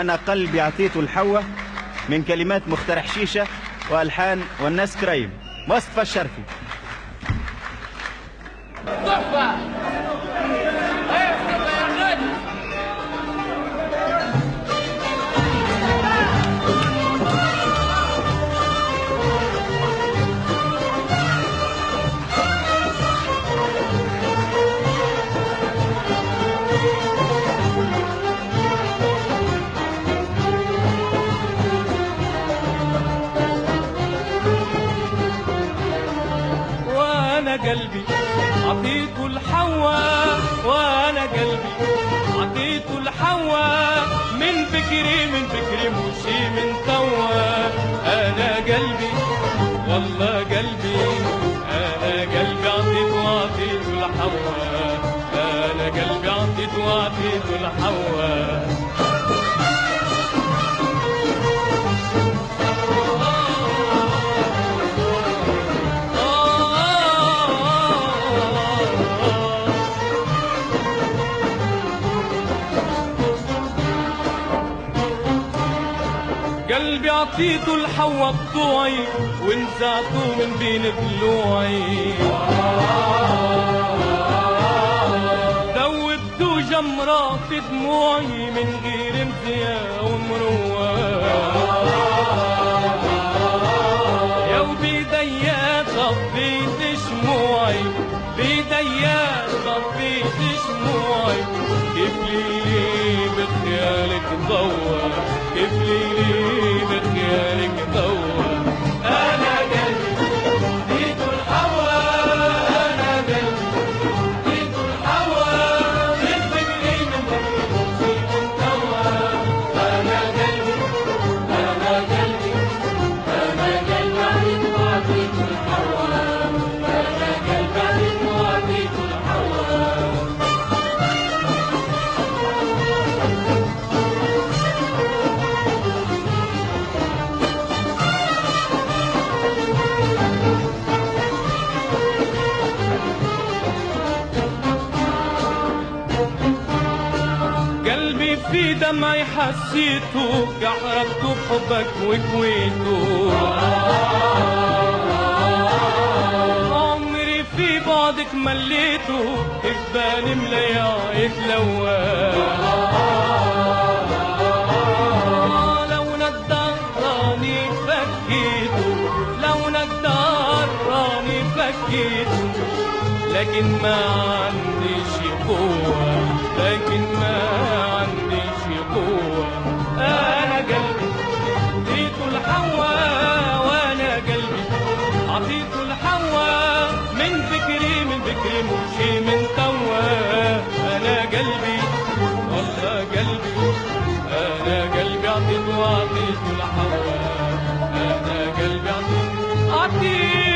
أنا قلبي عطيته لحواء، من كلمات مخترع شيشة وألحان والناس كريم. مصطفى الشرفي. تحفة. قلبي عطيته لحواء، وانا قلبي عطيته لحواء، من فكري مشي من توا. انا قلبي والله قلبي، انا قلبي عطيته لحواء، انا قلبي عطيته لحواء. قلبي عطيته لحوا بضوعي، ونزعته من بين ضلوعي. ذوبته جمرة في دموعي من غير امتياء ومروة. يا وبيديا طفيت شموعي، بيديا طفيت شموعي. كيف ليلي بخيالك ضوى، كيف ليلي بخيالك ضوى. أنا قلبي عطيته لحواء، أنا قلبي عطيته لحواء، من فكري مشي من توا. أنا قلبي عطيته لحواء، أنا قلبي عطيته لحواء. قلبي في دمعي حسيته، كحركته بحبك وكويته. عمري في بعدك مليته، إفباني مليا يتلوى. لو ندار راني فكيته، لو ندار راني فكيته. لكن ما عنديش قوة، لكن ما عنديش قوة. أنا قلبي عطيته لحواء، وأنا قلبي عطيته لحواء، من فكري مشي من توا. أنا قلبي والله قلبي، أنا قلبي عطيته لحواء، أنا قلبي عطيته